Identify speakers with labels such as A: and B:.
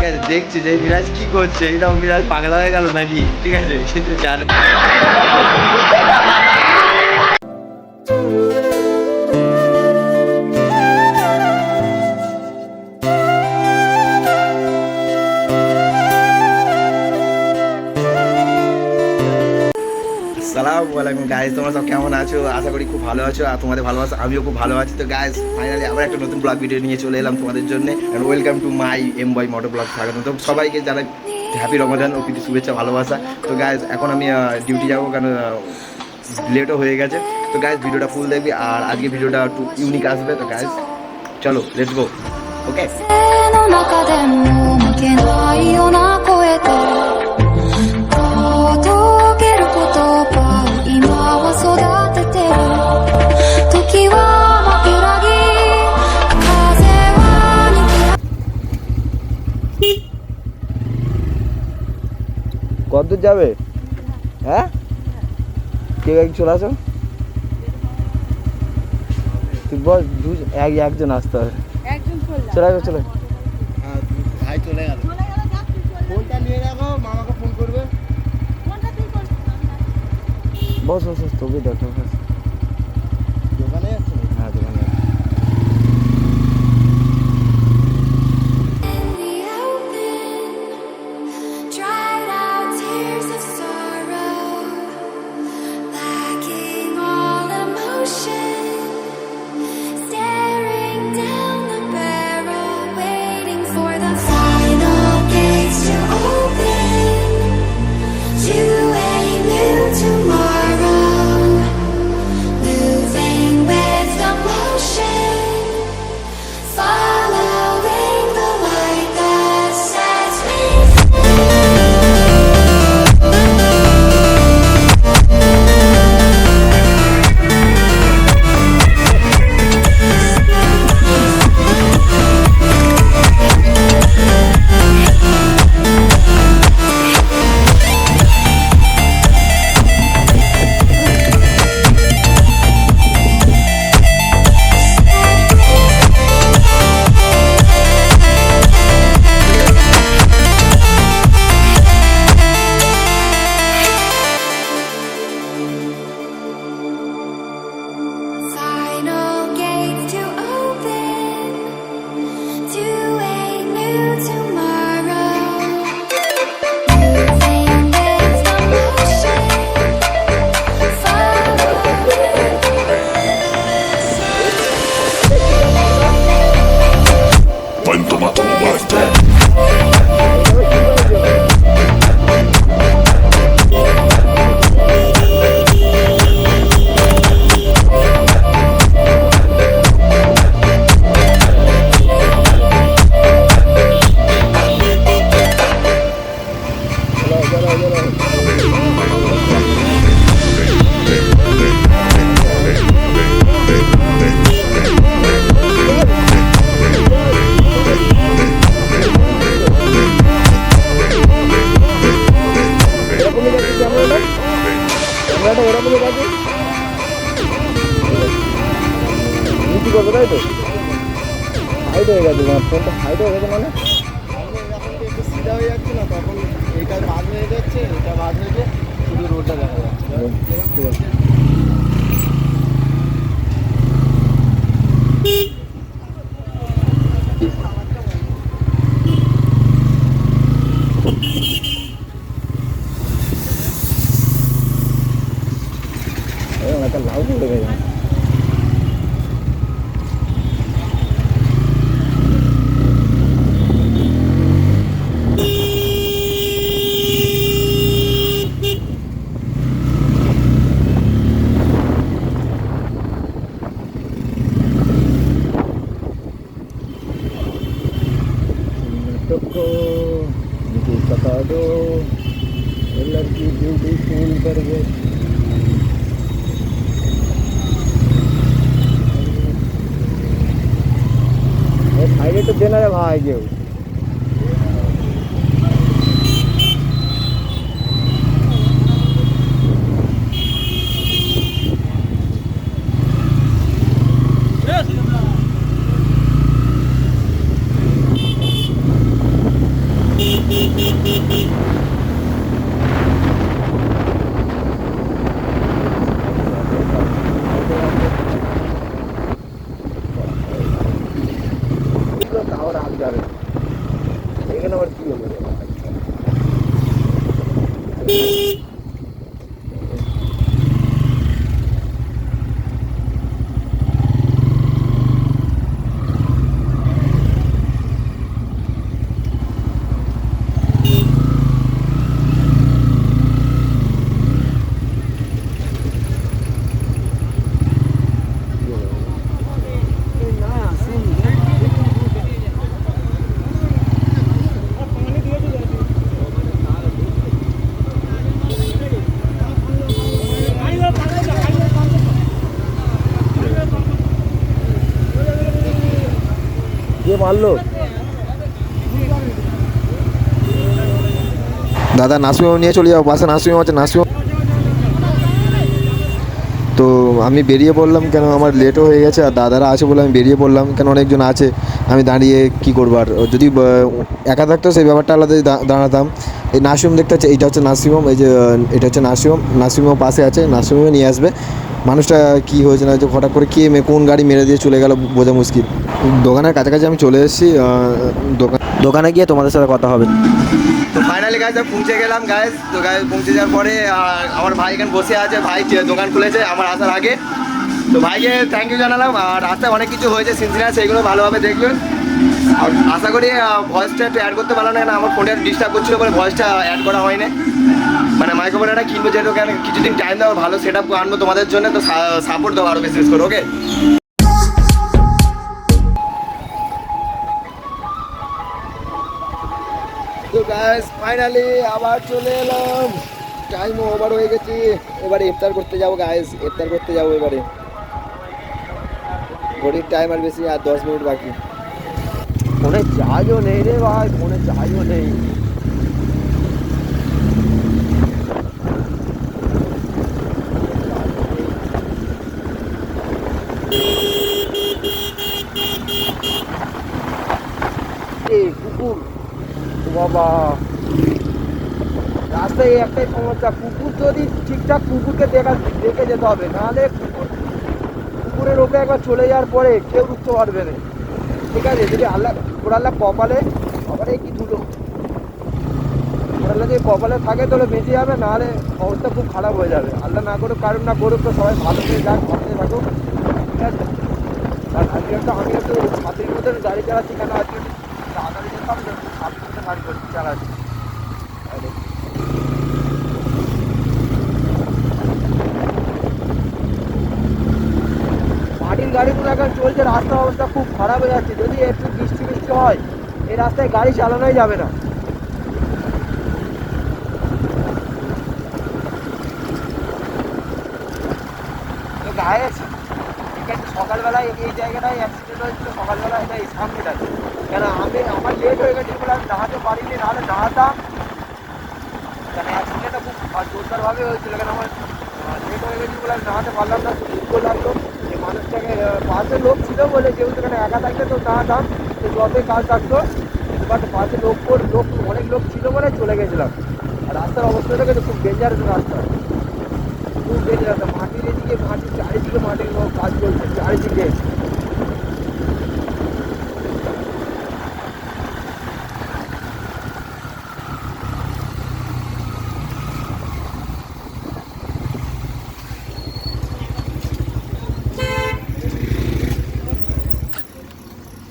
A: আছে, দেখছি যে মিরাজ কি করছে, এটা মিরাজ পাগলা হয়ে গেল নাকি, ঠিক আছে সে তো জানে। আসসালামু গাইজ, তোমরা সব কেমন আছো? আশা করি খুব ভালো আছো, আর তোমাদের ভালোবাসা আমিও খুব ভালো আছি। তো গাইজ ফাইনালি আবার একটা নতুন ব্লগ ভিডিও নিয়ে চলে এলাম তোমাদের জন্য। And welcome to my M boy moto blog. স্বাগত। তো সবাইকে যারা হ্যাপি রমজান ও প্রীতি শুভেচ্ছা ভালোবাসা। তো গাইজ এখন আমি ডিউটি যাবো, কারণ লেটও হয়ে গেছে। তো গাইজ ভিডিওটা ফুল দেখবি, আর আজকে ভিডিওটা একটু ইউনিক আসবে। তো গাইজ চলো লেটস গো। ওকে, কতদূর যাবে? হ্যাঁ, কেউ এক চলে আসো। তুই বল, একজন আসতে হবে। চলে আসো, চলে ভাই চলে গেল। ফোনটা নিয়ে রাখো, মামাকে ফোন করবে। বস বস, তোকে দেখো দোকানে যাচ্ছে। হ্যাঁ, দোকানে যাচ্ছে। তাই তো হাইট হয়ে গেছে, ফোনটা হাইট হয়ে গেছে, মানে একটু সিধা হয়ে যাচ্ছে না, তখন এইটা বাদ হয়ে যাচ্ছে, এটা বাদ হয়ে শুধু রোডটা দেখা যাচ্ছে। একটা লাউ পড়ে গেছে। बता दो लड़की ब्यूटीफुल करके साइडे तो देना है भाई के যাবে। এখানে আবার কি হলো রে? মারলো দাদা। নাসিম নিয়ে চলে যাও, বাসে নাসিম আছে। নাসিম তো আমি বেরিয়ে পড়লাম, কেন আমার লেটও হয়ে গেছে আর দাদারা আছে বলে আমি বেরিয়ে পড়লাম, কেন অনেকজন আছে, আমি দাঁড়িয়ে কী করবো। আর যদি একা থাকতো সেই ব্যাপারটা আলাদাই দাঁড়াতাম। এই নাসিম দেখতে হচ্ছে, এইটা হচ্ছে নাসিমম, এই যে এটা হচ্ছে নাসিমও পাশে আছে, নাসিমও নিয়ে আসবে। মানুষটা কী হয়েছে না যে হঠাৎ করে কে কোন গাড়ি মেরে দিয়ে চলে গেল বোঝা মুশকিল। দোকানের কাছাকাছি আমি চলে এসেছি, দোকানে গিয়ে তোমাদের সাথে কথা হবে। তো ফাইনালি গাইজ পৌঁছে গেলাম গাইজ। তো গাইজ পৌঁছে যাওয়ার পরে আমার ভাই এখানে বসে আছে, ভাই দোকান খুলেছে আমার আসার আগে। তো ভাইকে থ্যাংক ইউ জানালাম। আর রাস্তায় অনেক কিছু হয়েছে সিনসিনা, সেইগুলো ভালোভাবে দেখবেন। আর আশা করি ভয়েসটা একটু অ্যাড করতে পারলাম না, কেন আমার ফোনটা ডিস্টার্ব করছিলো বলে ভয়েসটা অ্যাড করা হয়নি। মানে মাইক্রোফোন একটা কিনবো, যেহেতু কেন কিছুদিন টাইম দেওয়া, ভালো সেট আপ আনবো তোমাদের জন্য। তো সাপোর্ট দেবো আরও বেশি করে, ওকে। তো গাইস ফাইনালি আবার চলে এলাম, টাইম ওভার হয়ে গেছি। এবারে ইফতার করতে যাবো গাইস, ইফতার করতে যাবো এবারে। ঘড়ির টাইম আর বেশি, আর 10 মিনিট বাকি। ফোনে চার্জও নেই রে ভাই, ফোনে চার্জও নেই। কুকুর বাবা, রাস্তায় একটাই সমস্যা, কুকুর যদি ঠিকঠাক কুকুরকে দেখে যেতে হবে, নাহলে কুকুরের ওপরে একবার চলে যাওয়ার পরে কেউ রুখতে পারবে না। ঠিক আছে, যদি আল্লাহ কপালে কি ধুলো, আল্লাহ যদি কপালে থাকে তাহলে বেঁচে যাবে, নাহলে অবস্থা খুব খারাপ হয়ে যাবে। আল্লাহ না করুক, কারণ না করুক, তো সবাই ভালো হয়ে যাক, ভালো থাকুক। ঠিক আছে, আর আজকে আমি একটু ছাত্রীর মধ্যে গাড়ি চালাচ্ছি, কেন আজকে তাড়াতাড়ি যেতে হবে, ছাত্রীর মধ্যে গাড়ি চালাচ্ছি। মাটির গাড়িগুলো এখন চলছে, রাস্তার অবস্থা খুব খারাপ হয়ে যাচ্ছে। যদি একটু বৃষ্টি হয়, এই রাস্তায় গাড়ি চালানোই যাবে না। সকালবেলায় এই জায়গাটায় অ্যাক্সিডেন্ট হয়েছিল, সকালবেলা এটা এই সামনেটায়। কেন আমার লেট হয়ে গেছে বলে আমি দাঁড়াতে পারিনি, নাহলে দাঁড়াতাম। কেন অ্যাক্সিডেন্টটা খুব জোরদারভাবে হয়েছিল, কেন আমার লেট হয়ে গেছে বলে আমি দাঁড়াতে পারলাম না। খুব দুঃখ লাগলো যে মানুষটাকে, পাশে লোক ছিল বলে, যেহেতু এখানে একা থাকলে তো দাঁড়াতাম, তো যতই কাজ থাকতো, বাট পাশে অনেক লোক ছিল বলে চলে গেছিলাম। আর রাস্তার অবস্থাটা কিন্তু খুব ডেঞ্জারাস রাস্তা, খুব ডেঞ্জারাস। মাটির চারিদিকে মাটির কাজ চলছে চারিদিকে।